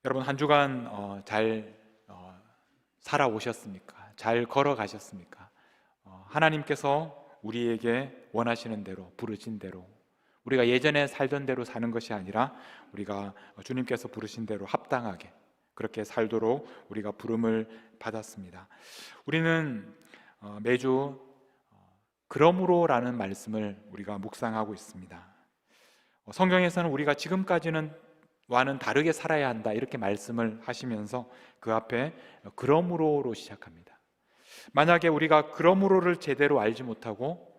여러분 한 주간 잘 살아오셨습니까? 잘 걸어가셨습니까? 하나님께서 우리에게 원하시는 대로, 부르신 대로, 우리가 예전에 살던 대로 사는 것이 아니라 우리가 주님께서 부르신 대로 합당하게 그렇게 살도록 우리가 부름을 받았습니다. 우리는 매주 그러므로라는 말씀을 우리가 묵상하고 있습니다. 성경에서는 우리가 지금까지는 와는 다르게 살아야 한다 이렇게 말씀을 하시면서 그 앞에 그러므로로 시작합니다. 만약에 우리가 그러므로를 제대로 알지 못하고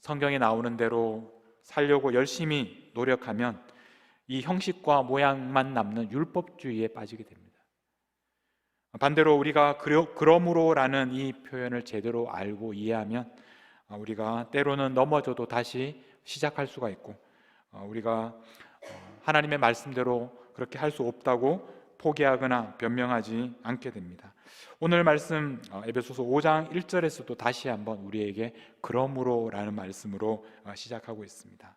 성경에 나오는 대로 살려고 열심히 노력하면 이 형식과 모양만 남는 율법주의에 빠지게 됩니다. 반대로 우리가 그러므로라는 이 표현을 제대로 알고 이해하면 우리가 때로는 넘어져도 다시 시작할 수가 있고 우리가 하나님의 말씀대로 그렇게 할 수 없다고 포기하거나 변명하지 않게 됩니다. 오늘 말씀 에베소서 5장 1절에서도 다시 한번 우리에게 그러므로라는 말씀으로 시작하고 있습니다.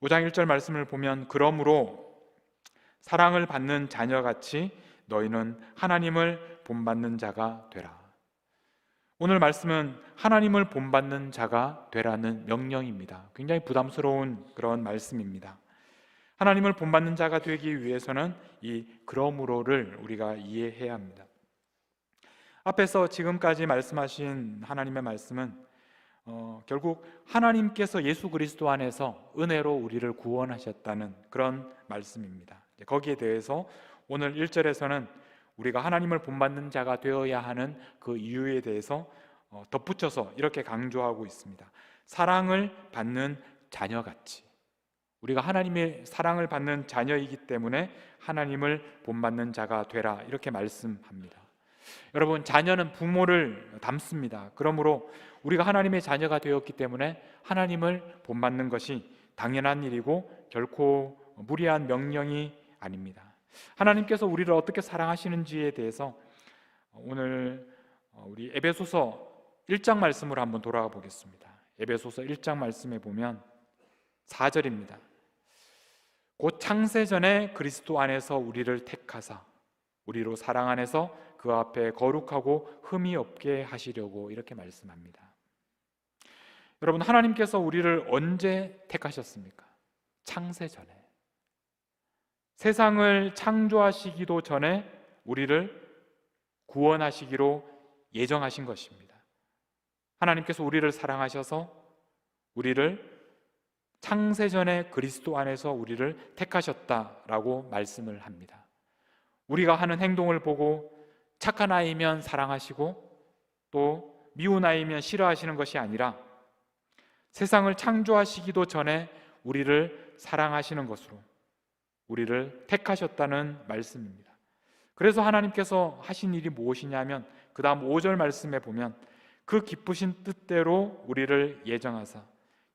5장 1절 말씀을 보면 그러므로 사랑을 받는 자녀같이 너희는 하나님을 본받는 자가 되라. 오늘 말씀은 하나님을 본받는 자가 되라는 명령입니다. 굉장히 부담스러운 그런 말씀입니다. 하나님을 본받는 자가 되기 위해서는 이 그러므로를 우리가 이해해야 합니다. 앞에서 지금까지 말씀하신 하나님의 말씀은 결국 하나님께서 예수 그리스도 안에서 은혜로 우리를 구원하셨다는 그런 말씀입니다. 거기에 대해서 오늘 1절에서는 우리가 하나님을 본받는 자가 되어야 하는 그 이유에 대해서 덧붙여서 이렇게 강조하고 있습니다. 사랑을 받는 자녀같이, 우리가 하나님의 사랑을 받는 자녀이기 때문에 하나님을 본받는 자가 되라 이렇게 말씀합니다. 여러분, 자녀는 부모를 닮습니다. 그러므로 우리가 하나님의 자녀가 되었기 때문에 하나님을 본받는 것이 당연한 일이고 결코 무리한 명령이 아닙니다. 하나님께서 우리를 어떻게 사랑하시는지에 대해서 오늘 우리 에베소서 1장 말씀으로 한번 돌아가 보겠습니다. 에베소서 1장 말씀에 보면 4절입니다. 곧 창세전에 그리스도 안에서 우리를 택하사 우리로 사랑 안에서 그 앞에 거룩하고 흠이 없게 하시려고 이렇게 말씀합니다. 여러분, 하나님께서 우리를 언제 택하셨습니까? 창세전에. 세상을 창조하시기도 전에 우리를 구원하시기로 예정하신 것입니다. 하나님께서 우리를 사랑하셔서 우리를 창세전에 그리스도 안에서 우리를 택하셨다라고 말씀을 합니다. 우리가 하는 행동을 보고 착한 아이면 사랑하시고 또 미운 아이면 싫어하시는 것이 아니라 세상을 창조하시기도 전에 우리를 사랑하시는 것으로 우리를 택하셨다는 말씀입니다. 그래서 하나님께서 하신 일이 무엇이냐면 그 다음 5절 말씀에 보면 그 기쁘신 뜻대로 우리를 예정하사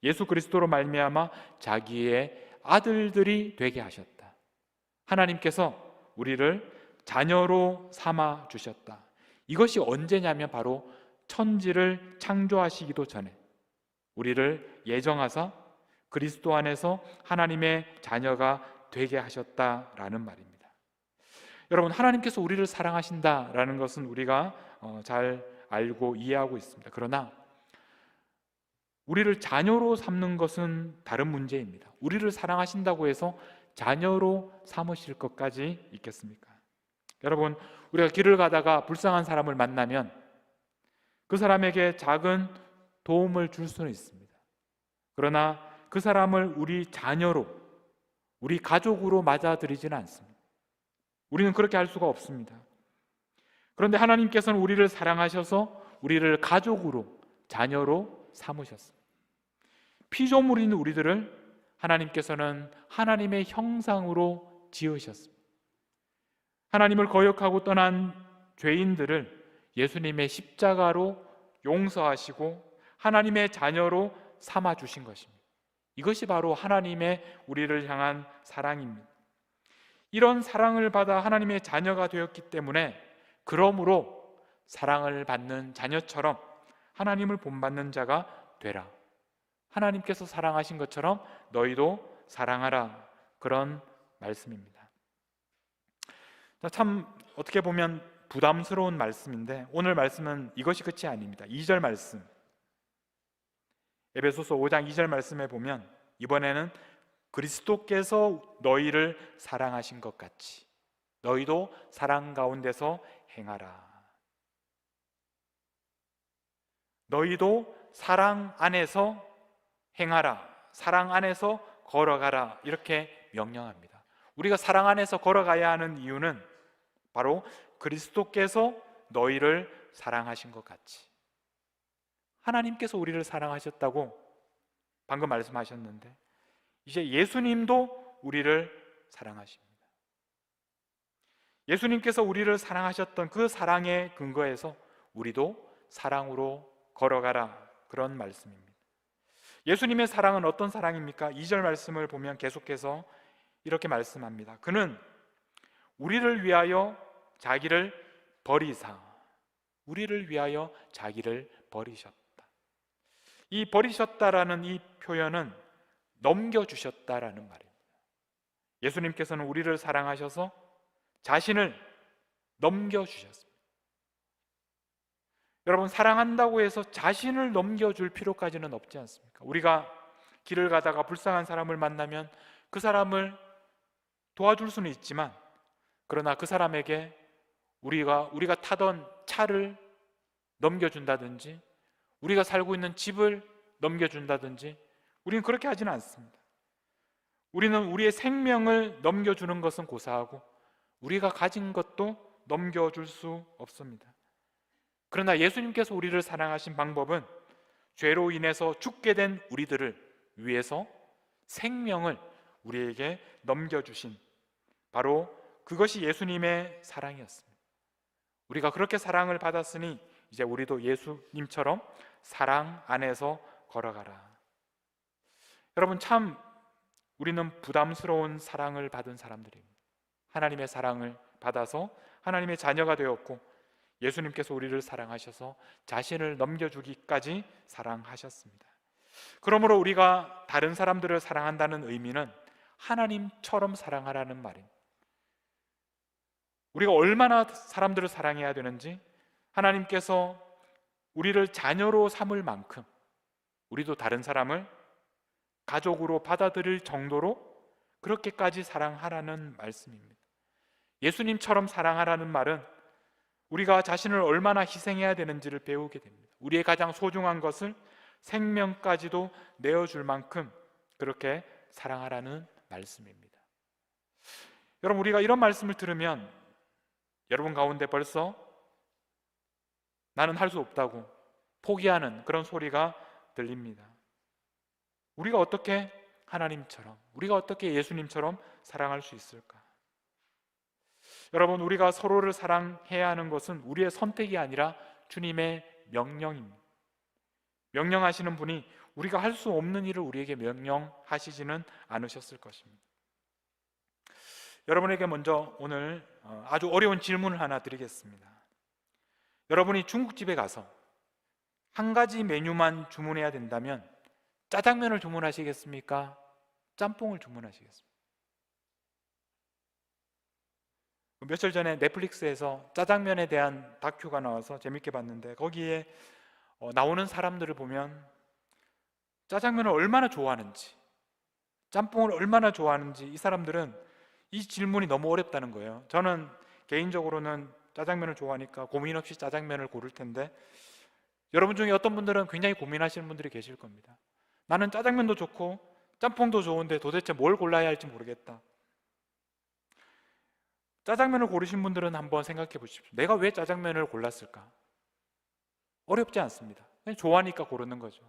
예수 그리스도로 말미암아 자기의 아들들이 되게 하셨다. 하나님께서 우리를 자녀로 삼아 주셨다. 이것이 언제냐면 바로 천지를 창조하시기도 전에 우리를 예정하사 그리스도 안에서 하나님의 자녀가 되게 하셨다라는 말입니다. 여러분, 하나님께서 우리를 사랑하신다라는 것은 우리가 잘 알고 이해하고 있습니다. 그러나 우리를 자녀로 삼는 것은 다른 문제입니다. 우리를 사랑하신다고 해서 자녀로 삼으실 것까지 있겠습니까? 여러분, 우리가 길을 가다가 불쌍한 사람을 만나면 그 사람에게 작은 도움을 줄 수는 있습니다. 그러나 그 사람을 우리 자녀로, 우리 가족으로 맞아들이지는 않습니다. 우리는 그렇게 할 수가 없습니다. 그런데 하나님께서는 우리를 사랑하셔서 우리를 가족으로, 자녀로 삼으셨습니다. 피조물인 우리들을 하나님께서는 하나님의 형상으로 지으셨습니다. 하나님을 거역하고 떠난 죄인들을 예수님의 십자가로 용서하시고 하나님의 자녀로 삼아주신 것입니다. 이것이 바로 하나님의 우리를 향한 사랑입니다. 이런 사랑을 받아 하나님의 자녀가 되었기 때문에 그러므로 사랑을 받는 자녀처럼 하나님을 본받는 자가 되라. 하나님께서 사랑하신 것처럼 너희도 사랑하라. 그런 말씀입니다. 참 어떻게 보면 부담스러운 말씀인데 오늘 말씀은 이것이 끝이 아닙니다. 2절 말씀, 에베소서 5장 2절 말씀에 보면 이번에는 그리스도께서 너희를 사랑하신 것 같이 너희도 사랑 가운데서 행하라. 너희도 사랑 안에서 행하라. 사랑 안에서 걸어가라. 이렇게 명령합니다. 우리가 사랑 안에서 걸어가야 하는 이유는 바로 그리스도께서 너희를 사랑하신 것 같이, 하나님께서 우리를 사랑하셨다고 방금 말씀하셨는데 이제 예수님도 우리를 사랑하십니다. 예수님께서 우리를 사랑하셨던 그 사랑의 근거에서 우리도 사랑으로 걸어가라, 그런 말씀입니다. 예수님의 사랑은 어떤 사랑입니까? 2절 말씀을 보면 계속해서 이렇게 말씀합니다. 그는 우리를 위하여 자기를 버리사, 우리를 위하여 자기를 버리셨다. 이 버리셨다라는 이 표현은 넘겨주셨다라는 말입니다. 예수님께서는 우리를 사랑하셔서 자신을 넘겨주셨습니다. 여러분, 사랑한다고 해서 자신을 넘겨줄 필요까지는 없지 않습니까? 우리가 길을 가다가 불쌍한 사람을 만나면 그 사람을 도와줄 수는 있지만, 그러나 그 사람에게 우리가 타던 차를 넘겨준다든지 우리가 살고 있는 집을 넘겨준다든지 우리는 그렇게 하지는 않습니다. 우리는 우리의 생명을 넘겨주는 것은 고사하고 우리가 가진 것도 넘겨줄 수 없습니다. 그러나 예수님께서 우리를 사랑하신 방법은 죄로 인해서 죽게 된 우리들을 위해서 생명을 우리에게 넘겨주신, 바로 그것이 예수님의 사랑이었습니다. 우리가 그렇게 사랑을 받았으니 이제 우리도 예수님처럼 사랑 안에서 걸어가라. 여러분, 참 우리는 부담스러운 사랑을 받은 사람들입니다. 하나님의 사랑을 받아서 하나님의 자녀가 되었고 예수님께서 우리를 사랑하셔서 자신을 넘겨주기까지 사랑하셨습니다. 그러므로 우리가 다른 사람들을 사랑한다는 의미는 하나님처럼 사랑하라는 말입니다. 우리가 얼마나 사람들을 사랑해야 되는지, 하나님께서 우리를 자녀로 삼을 만큼 우리도 다른 사람을 가족으로 받아들일 정도로 그렇게까지 사랑하라는 말씀입니다. 예수님처럼 사랑하라는 말은 우리가 자신을 얼마나 희생해야 되는지를 배우게 됩니다. 우리의 가장 소중한 것을 생명까지도 내어줄 만큼 그렇게 사랑하라는 말씀입니다. 여러분, 우리가 이런 말씀을 들으면 여러분 가운데 벌써 나는 할 수 없다고 포기하는 그런 소리가 들립니다. 우리가 어떻게 하나님처럼, 우리가 어떻게 예수님처럼 사랑할 수 있을까? 여러분, 우리가 서로를 사랑해야 하는 것은 우리의 선택이 아니라 주님의 명령입니다. 명령하시는 분이 우리가 할 수 없는 일을 우리에게 명령하시지는 않으셨을 것입니다. 여러분에게 먼저 오늘 아주 어려운 질문을 하나 드리겠습니다. 여러분이 중국집에 가서 한 가지 메뉴만 주문해야 된다면 짜장면을 주문하시겠습니까? 짬뽕을 주문하시겠습니까? 며칠 전에 넷플릭스에서 짜장면에 대한 다큐가 나와서 재밌게 봤는데, 거기에 나오는 사람들을 보면 짜장면을 얼마나 좋아하는지, 짬뽕을 얼마나 좋아하는지, 이 사람들은 이 질문이 너무 어렵다는 거예요. 저는 개인적으로는 짜장면을 좋아하니까 고민 없이 짜장면을 고를 텐데, 여러분 중에 어떤 분들은 굉장히 고민하시는 분들이 계실 겁니다. 나는 짜장면도 좋고 짬뽕도 좋은데 도대체 뭘 골라야 할지 모르겠다. 짜장면을 고르신 분들은 한번 생각해 보십시오. 내가 왜 짜장면을 골랐을까? 어렵지 않습니다. 그냥 좋아하니까 고르는 거죠.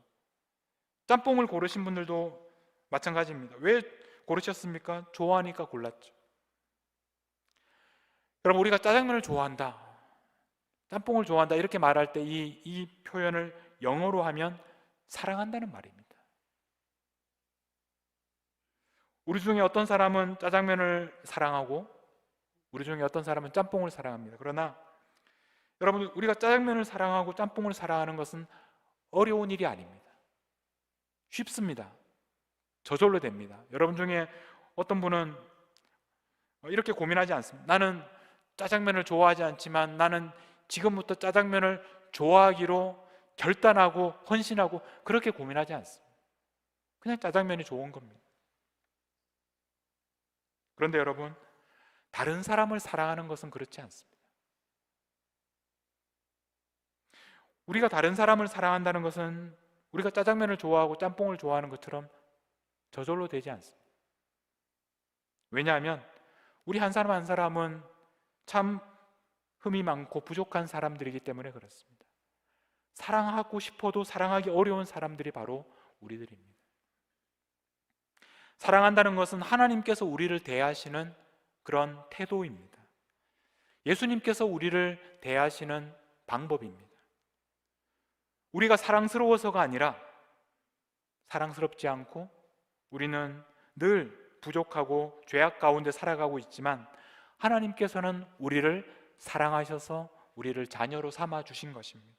짬뽕을 고르신 분들도 마찬가지입니다. 왜 고르셨습니까? 좋아하니까 골랐죠. 여러분, 우리가 짜장면을 좋아한다, 짬뽕을 좋아한다 이렇게 말할 때 이 표현을 영어로 하면 사랑한다는 말입니다. 우리 중에 어떤 사람은 짜장면을 사랑하고 우리 중에 어떤 사람은 짬뽕을 사랑합니다. 그러나 여러분, 우리가 짜장면을 사랑하고 짬뽕을 사랑하는 것은 어려운 일이 아닙니다. 쉽습니다. 저절로 됩니다. 여러분 중에 어떤 분은 이렇게 고민하지 않습니다. 나는 짜장면을 좋아하지 않지만 나는 지금부터 짜장면을 좋아하기로 결단하고 헌신하고 그렇게 고민하지 않습니다. 그냥 짜장면이 좋은 겁니다. 그런데 여러분, 다른 사람을 사랑하는 것은 그렇지 않습니다. 우리가 다른 사람을 사랑한다는 것은 우리가 짜장면을 좋아하고 짬뽕을 좋아하는 것처럼 저절로 되지 않습니다. 왜냐하면 우리 한 사람 한 사람은 참 흠이 많고 부족한 사람들이기 때문에 그렇습니다. 사랑하고 싶어도 사랑하기 어려운 사람들이 바로 우리들입니다. 사랑한다는 것은 하나님께서 우리를 대하시는 그런 태도입니다. 예수님께서 우리를 대하시는 방법입니다. 우리가 사랑스러워서가 아니라 사랑스럽지 않고 우리는 늘 부족하고 죄악 가운데 살아가고 있지만 하나님께서는 우리를 사랑하셔서 우리를 자녀로 삼아 주신 것입니다.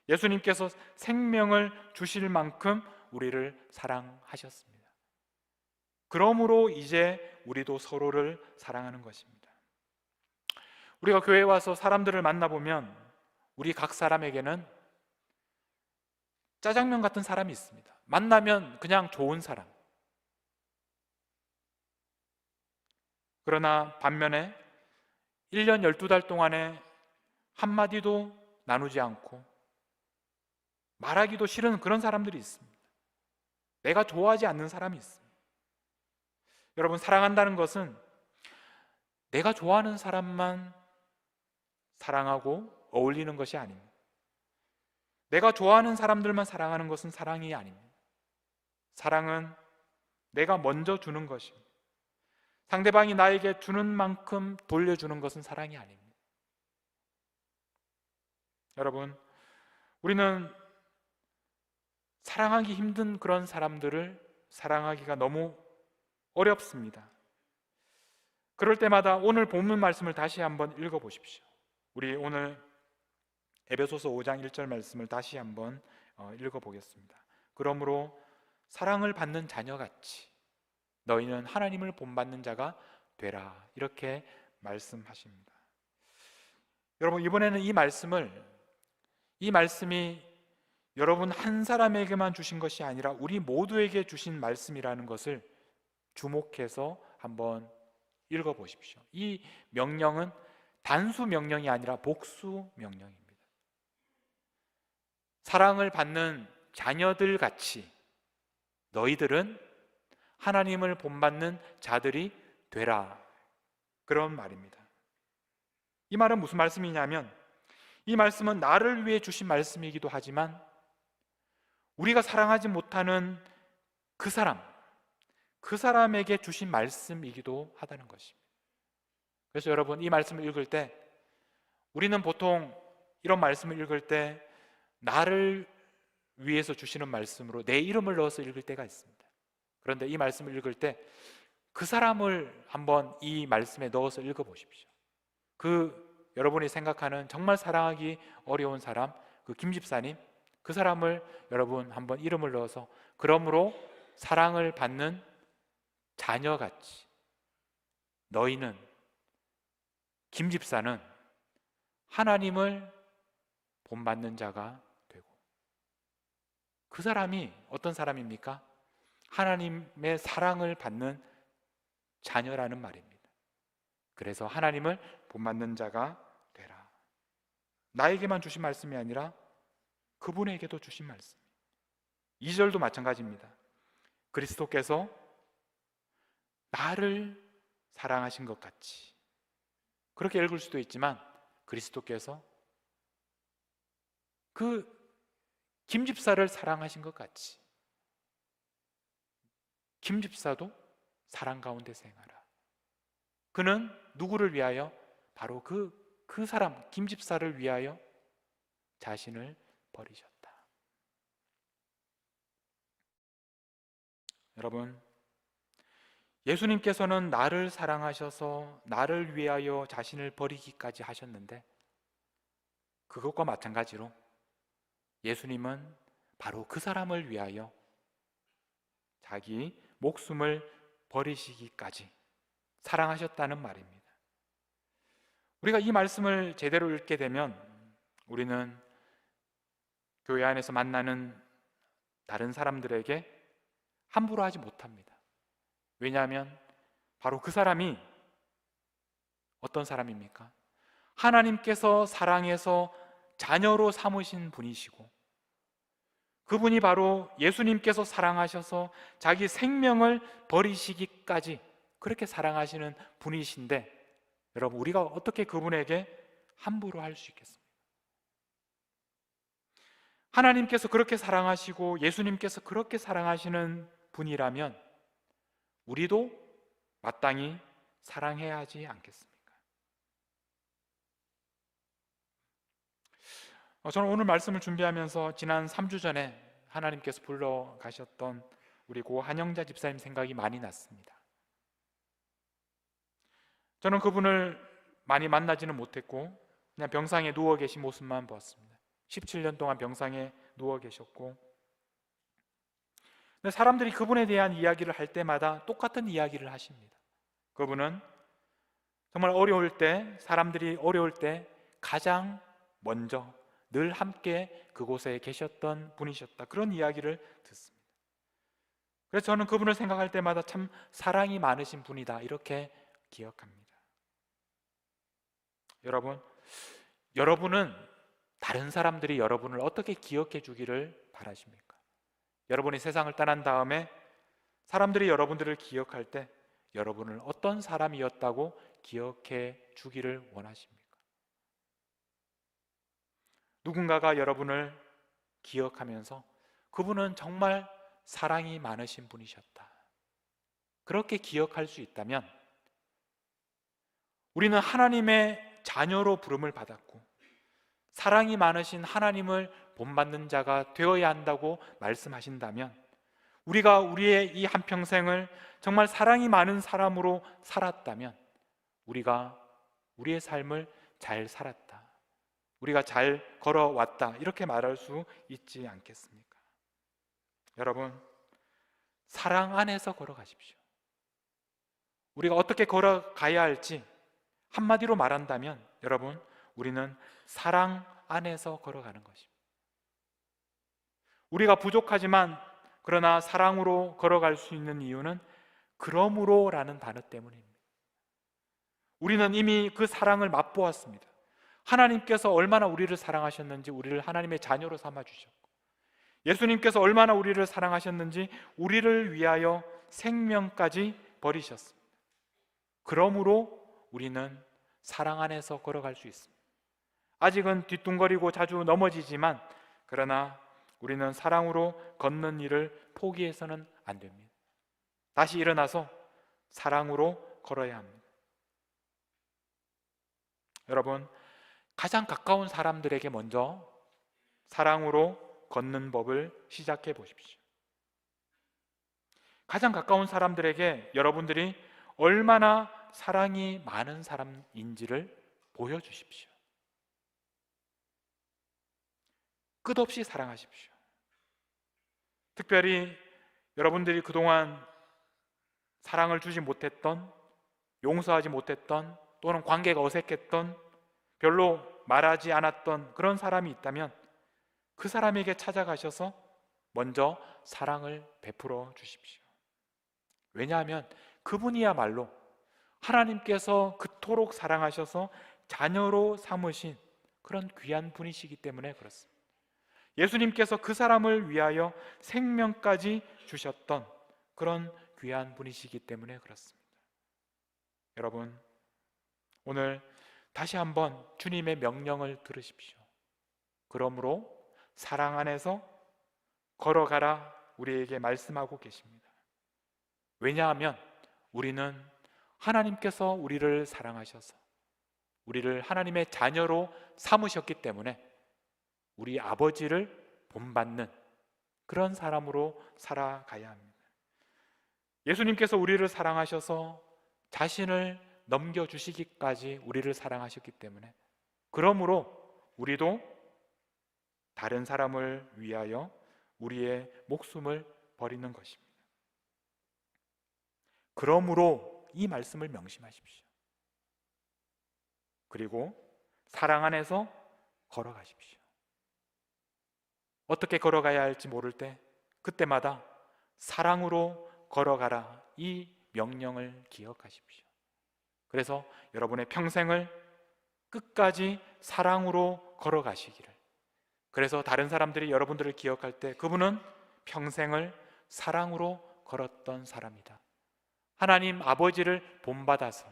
예수님께서 생명을 주실 만큼 우리를 사랑하셨습니다. 그러므로 이제 우리도 서로를 사랑하는 것입니다. 우리가 교회에 와서 사람들을 만나보면 우리 각 사람에게는 짜장면 같은 사람이 있습니다. 만나면 그냥 좋은 사람. 그러나 반면에 1년 12달 동안에 한마디도 나누지 않고 말하기도 싫은 그런 사람들이 있습니다. 내가 좋아하지 않는 사람이 있습니다. 여러분, 사랑한다는 것은 내가 좋아하는 사람만 사랑하고 어울리는 것이 아닙니다. 내가 좋아하는 사람들만 사랑하는 것은 사랑이 아닙니다. 사랑은 내가 먼저 주는 것입니다. 상대방이 나에게 주는 만큼 돌려주는 것은 사랑이 아닙니다. 여러분, 우리는 사랑하기 힘든 그런 사람들을 사랑하기가 너무 어렵습니다. 그럴 때마다 오늘 본문 말씀을 다시 한번 읽어보십시오. 우리 오늘 에베소서 5장 1절 말씀을 다시 한번 읽어보겠습니다. 그러므로 사랑을 받는 자녀같이 너희는 하나님을 본받는 자가 되라, 이렇게 말씀하십니다. 여러분, 이번에는 이 말씀이 여러분 한 사람에게만 주신 것이 아니라 우리 모두에게 주신 말씀이라는 것을 주목해서 한번 읽어보십시오. 이 명령은 단수 명령이 아니라 복수 명령입니다. 사랑을 받는 자녀들 같이 너희들은 하나님을 본받는 자들이 되라, 그런 말입니다. 이 말은 무슨 말씀이냐면, 이 말씀은 나를 위해 주신 말씀이기도 하지만 우리가 사랑하지 못하는 그 사람에게 주신 말씀이기도 하다는 것입니다. 그래서 여러분, 이 말씀을 읽을 때 우리는 보통 이런 말씀을 읽을 때 나를 위해서 주시는 말씀으로 내 이름을 넣어서 읽을 때가 있습니다. 그런데 이 말씀을 읽을 때 그 사람을 한번 이 말씀에 넣어서 읽어보십시오. 그 여러분이 생각하는 정말 사랑하기 어려운 사람, 그 김 집사님, 그 사람을 여러분 한번 이름을 넣어서 그러므로 사랑을 받는 자녀같이 너희는, 김 집사는 하나님을 본받는 자가 되고, 그 사람이 어떤 사람입니까? 하나님의 사랑을 받는 자녀라는 말입니다. 그래서 하나님을 본받는 자가 되라. 나에게만 주신 말씀이 아니라 그분에게도 주신 말씀. 2절도 마찬가지입니다. 그리스도께서 나를 사랑하신 것 같이, 그렇게 읽을 수도 있지만 그리스도께서 그 김 집사를 사랑하신 것 같이 김 집사도 사랑 가운데 생활하. 그는 누구를 위하여? 바로 그 사람, 김 집사를 위하여 자신을 버리셨다. 여러분, 예수님께서는 나를 사랑하셔서 나를 위하여 자신을 버리기까지 하셨는데, 그것과 마찬가지로 예수님은 바로 그 사람을 위하여 자기 목숨을 버리시기까지 사랑하셨다는 말입니다. 우리가 이 말씀을 제대로 읽게 되면 우리는 교회 안에서 만나는 다른 사람들에게 함부로 하지 못합니다. 왜냐하면 바로 그 사람이 어떤 사람입니까? 하나님께서 사랑해서 자녀로 삼으신 분이시고, 그분이 바로 예수님께서 사랑하셔서 자기 생명을 버리시기까지 그렇게 사랑하시는 분이신데, 여러분, 우리가 어떻게 그분에게 함부로 할 수 있겠습니까? 하나님께서 그렇게 사랑하시고 예수님께서 그렇게 사랑하시는 분이라면 우리도 마땅히 사랑해야 하지 않겠습니까? 저는 오늘 말씀을 준비하면서 지난 3주 전에 하나님께서 불러 가셨던 우리 고 한영자 집사님 생각이 많이 났습니다. 저는 그분을 많이 만나지는 못했고 그냥 병상에 누워 계신 모습만 보았습니다. 17년 동안 병상에 누워 계셨고, 근데 사람들이 그분에 대한 이야기를 할 때마다 똑같은 이야기를 하십니다. 그분은 정말 어려울 때, 사람들이 어려울 때 가장 먼저 늘 함께 그곳에 계셨던 분이셨다, 그런 이야기를 듣습니다. 그래서 저는 그분을 생각할 때마다 참 사랑이 많으신 분이다, 이렇게 기억합니다. 여러분은 다른 사람들이 여러분을 어떻게 기억해 주기를 바라십니까? 여러분이 세상을 떠난 다음에 사람들이 여러분들을 기억할 때 여러분을 어떤 사람이었다고 기억해 주기를 원하십니까? 누군가가 여러분을 기억하면서 그분은 정말 사랑이 많으신 분이셨다, 그렇게 기억할 수 있다면 우리는 하나님의 자녀로 부름을 받았고 사랑이 많으신 하나님을 본받는 자가 되어야 한다고 말씀하신다면, 우리가 우리의 이 한평생을 정말 사랑이 많은 사람으로 살았다면 우리가 우리의 삶을 잘 살았다, 우리가 잘 걸어왔다, 이렇게 말할 수 있지 않겠습니까? 여러분, 사랑 안에서 걸어가십시오. 우리가 어떻게 걸어가야 할지 한마디로 말한다면 여러분, 우리는 사랑 안에서 걸어가는 것입니다. 우리가 부족하지만 그러나 사랑으로 걸어갈 수 있는 이유는 그러므로 라는 단어 때문입니다. 우리는 이미 그 사랑을 맛보았습니다. 하나님께서 얼마나 우리를 사랑하셨는지 우리를 하나님의 자녀로 삼아주셨고, 예수님께서 얼마나 우리를 사랑하셨는지 우리를 위하여 생명까지 버리셨습니다. 그러므로 우리는 사랑 안에서 걸어갈 수 있습니다. 아직은 뒤뚱거리고 자주 넘어지지만 그러나 우리는 사랑으로 걷는 일을 포기해서는 안 됩니다. 다시 일어나서 사랑으로 걸어야 합니다. 여러분, 가장 가까운 사람들에게 먼저 사랑으로 걷는 법을 시작해 보십시오. 가장 가까운 사람들에게 여러분들이 얼마나 사랑이 많은 사람인지를 보여주십시오. 끝없이 사랑하십시오. 특별히 여러분들이 그동안 사랑을 주지 못했던, 용서하지 못했던, 또는 관계가 어색했던, 별로 말하지 않았던 그런 사람이 있다면 그 사람에게 찾아가셔서 먼저 사랑을 베풀어 주십시오. 왜냐하면 그분이야말로 하나님께서 그토록 사랑하셔서 자녀로 삼으신 그런 귀한 분이시기 때문에 그렇습니다. 예수님께서 그 사람을 위하여 생명까지 주셨던 그런 귀한 분이시기 때문에 그렇습니다. 여러분, 오늘 다시 한번 주님의 명령을 들으십시오. 그러므로 사랑 안에서 걸어가라, 우리에게 말씀하고 계십니다. 왜냐하면 우리는 하나님께서 우리를 사랑하셔서 우리를 하나님의 자녀로 삼으셨기 때문에 우리 아버지를 본받는 그런 사람으로 살아가야 합니다. 예수님께서 우리를 사랑하셔서 자신을 넘겨주시기까지 우리를 사랑하셨기 때문에, 그러므로 우리도 다른 사람을 위하여 우리의 목숨을 버리는 것입니다. 그러므로 이 말씀을 명심하십시오. 그리고 사랑 안에서 걸어가십시오. 어떻게 걸어가야 할지 모를 때 그때마다 사랑으로 걸어가라, 이 명령을 기억하십시오. 그래서 여러분의 평생을 끝까지 사랑으로 걸어가시기를, 그래서 다른 사람들이 여러분들을 기억할 때 그분은 평생을 사랑으로 걸었던 사람이다, 하나님 아버지를 본받아서,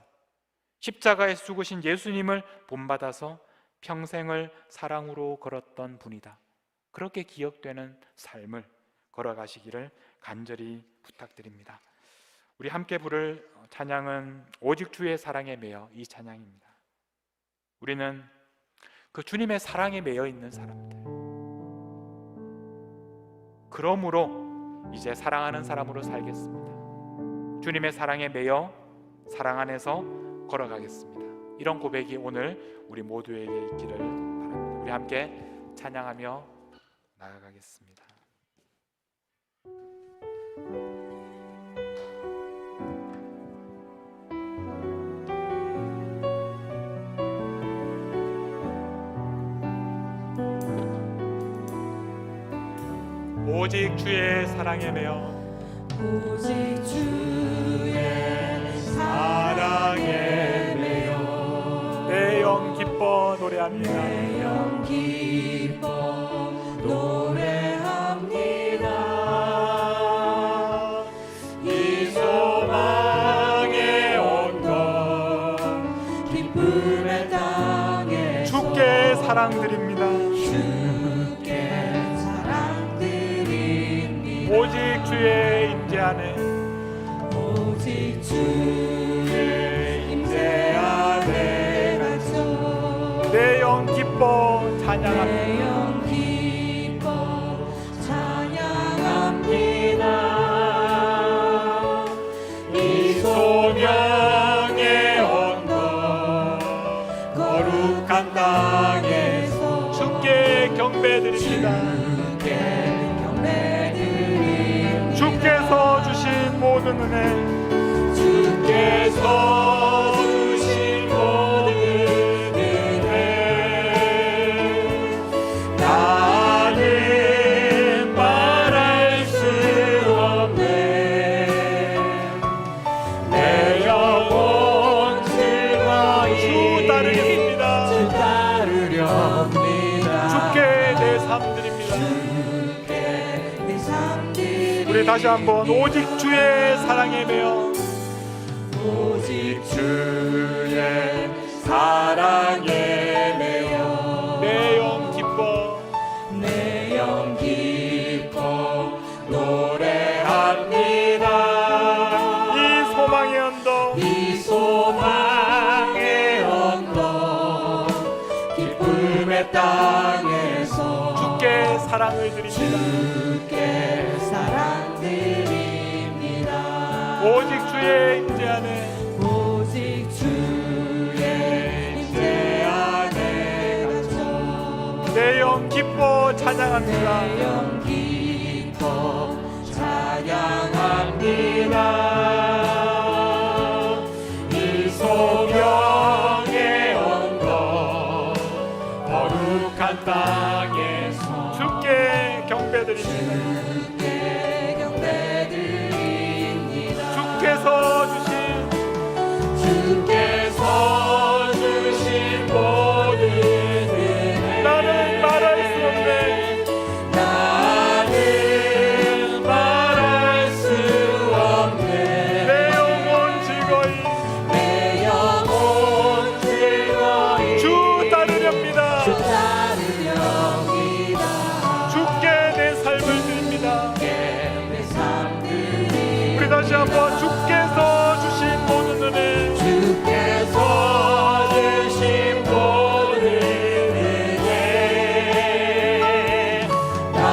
십자가에 죽으신 예수님을 본받아서 평생을 사랑으로 걸었던 분이다, 그렇게 기억되는 삶을 걸어가시기를 간절히 부탁드립니다. 우리 함께 부를 찬양은 오직 주의 사랑에 매여, 이 찬양입니다. 우리는 그 주님의 사랑에 매여 있는 사람들, 그러므로 이제 사랑하는 사람으로 살겠습니다. 주님의 사랑에 매여 사랑 안에서 걸어가겠습니다. 이런 고백이 오늘 우리 모두에게 있기를 바랍니다. 우리 함께 찬양하며 나아가겠습니다. 오직 주의 사랑에 매여, 오직 주의 사랑에 매여 내 영 기뻐 노래합니다. 내 영 기뻐 노래합니다. 이 소망의 온것 기쁨의 땅에 주께 사랑드립니다. 오직 주의 임재 안에, 오직 주의 임재 안에 갇혀 내 영 기뻐 찬양합니다. 내 영 기뻐 찬양합니다. 이 소명의 온것 거룩한 땅에서 주께 경배드립니다. 주께서 주신 모든 은혜, 주께서 주신 모든 은혜 나는 말할 수 없네. 내 영혼 즐거이 주 따르겠습니다. 주 따르렵니다. 주께 내 삶 드립니다. 주께 내 삶 드립니다. 우리 다시 한번 오직 주의 사랑에 매여, 오직 주의 사랑에 매여 내 영 기뻐 내 영 기뻐 노래합니다. 이 소망의 언덕, 이 소망의 언덕 기쁨의 땅에서 주께 사랑을 드립니다. 주께 사랑 드립니다. 오직 주의 임재 안에, 오직 주의 임재 안에 갇혀 내 영 기뻐 찬양합니다. 내 영 기뻐 찬양합니다. 이 소명의 언덕 거룩한 땅에서 주께 경배드립니다. 주께 경배드립니다. 주께서 주신 모든 은혜 나는 말할 수 없네. 나는 말할 수 없네. 내 영혼 즐거이 내 영혼 즐거이 주 따르렵니다. 주 따르렵니다. 주께 내 삶을 드립니다. 내 삶 드립니다. 우리 다시 한번 주께서 주신 모든 은혜, 주께서 주신 모든 은혜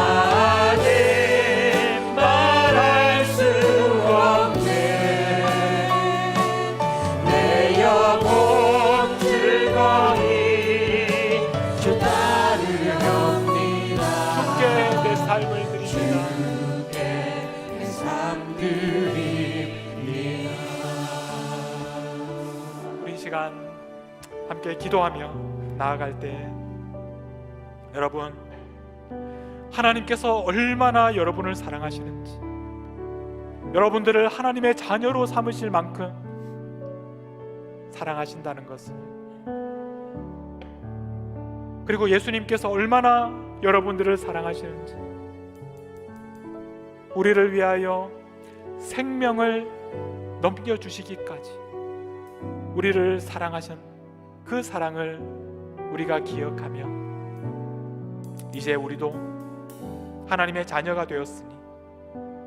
나는 말할 수 없네. 내 영혼 즐거이 주 따르렵니다. 주께 내 삶을 드립니다. 주께 내 삶 드립니다. 우리 이 시간 함께 함께 기도하며 나아갈 때 여러분, 하나님께서 얼마나 여러분을 사랑하시는지, 여러분들을 하나님의 자녀로 삼으실 만큼 사랑하신다는 것을, 그리고 예수님께서 얼마나 여러분들을 사랑하시는지, 우리를 위하여 생명을 넘겨주시기까지 우리를 사랑하신 그 사랑을 우리가 기억하며 이제 우리도 하나님의 자녀가 되었으니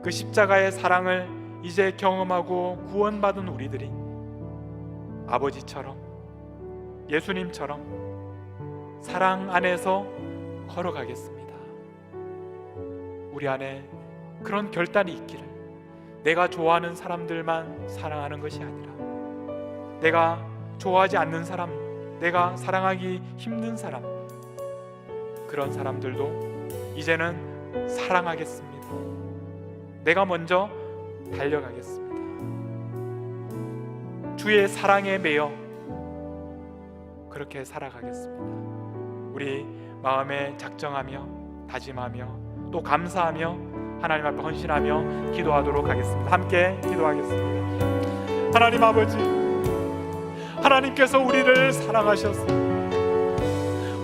그 십자가의 사랑을 이제 경험하고 구원받은 우리들이 아버지처럼, 예수님처럼 사랑 안에서 걸어가겠습니다. 우리 안에 그런 결단이 있기를, 내가 좋아하는 사람들만 사랑하는 것이 아니라 내가 좋아하지 않는 사람, 내가 사랑하기 힘든 사람, 그런 사람들도 이제는 사랑하겠습니다. 내가 먼저 달려가겠습니다. 주의 사랑에 매여 그렇게 살아가겠습니다. 우리 마음에 작정하며 다짐하며 또 감사하며 하나님 앞에 헌신하며 기도하도록 하겠습니다. 함께 기도하겠습니다. 하나님 아버지, 하나님께서 우리를 사랑하셔서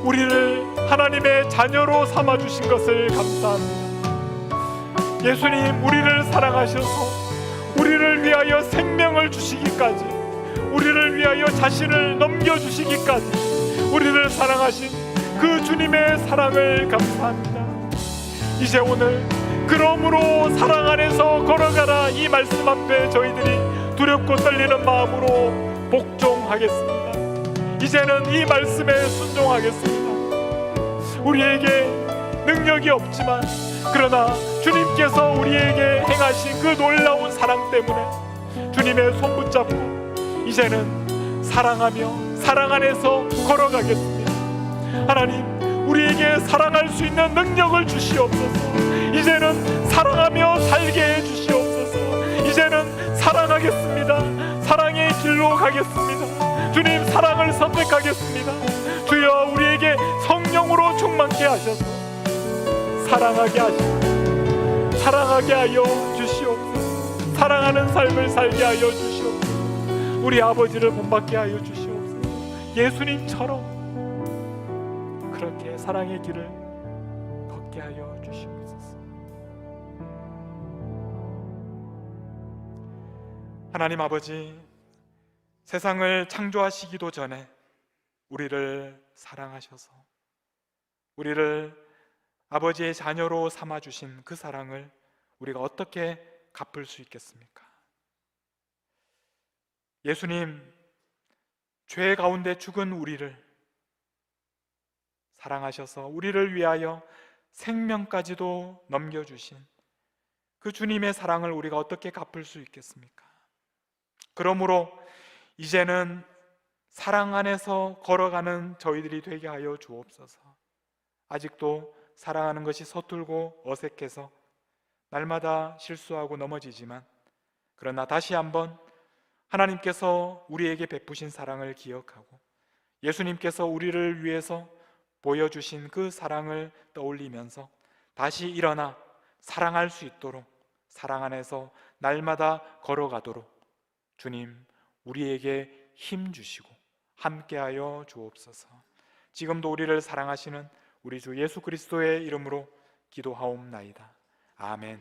우리를 하나님의 자녀로 삼아주신 것을 감사합니다. 예수님, 우리를 사랑하셔서 우리를 위하여 생명을 주시기까지, 우리를 위하여 자신을 넘겨주시기까지 우리를 사랑하신 그 주님의 사랑을 감사합니다. 이제 오늘 그러므로 사랑 안에서 걸어가라, 이 말씀 앞에 저희들이 두렵고 떨리는 마음으로 복종하겠습니다. 이제는 이 말씀에 순종하겠습니다. 우리에게 능력이 없지만 그러나 주님께서 우리에게 행하신 그 놀라운 사랑 때문에 주님의 손 붙잡고 이제는 사랑하며 사랑 안에서 걸어가겠습니다. 하나님, 우리에게 사랑할 수 있는 능력을 주시옵소서. 이제는 사랑하며 살게 해주시옵소서. 이제는 사랑하겠습니다. 사랑의 길로 가겠습니다. 주님, 사랑을 선택하겠습니다. 주여, 우리에게 성령으로 충만케 하셔서 사랑하게 하시고 사랑하게 하여 주시옵소서. 사랑하는 삶을 살게 하여 주시옵소서. 우리 아버지를 본받게 하여 주시옵소서. 예수님처럼 그렇게 사랑의 길을 걷게 하여 주시옵소서. 하나님 아버지, 세상을 창조하시기도 전에 우리를 사랑하셔서 우리를 아버지의 자녀로 삼아주신 그 사랑을 우리가 어떻게 갚을 수 있겠습니까? 예수님, 죄 가운데 죽은 우리를 사랑하셔서 우리를 위하여 생명까지도 넘겨주신 그 주님의 사랑을 우리가 어떻게 갚을 수 있겠습니까? 그러므로 이제는 사랑 안에서 걸어가는 저희들이 되게 하여 주옵소서. 아직도 사랑하는 것이 서툴고 어색해서 날마다 실수하고 넘어지지만, 그러나 다시 한번 하나님께서 우리에게 베푸신 사랑을 기억하고 예수님께서 우리를 위해서 보여주신 그 사랑을 떠올리면서 다시 일어나 사랑할 수 있도록, 사랑 안에서 날마다 걸어가도록 주님, 우리에게 힘 주시고 함께하여 주옵소서. 지금도 우리를 사랑하시는 우리 주 예수 그리스도의 이름으로 기도하옵나이다. 아멘.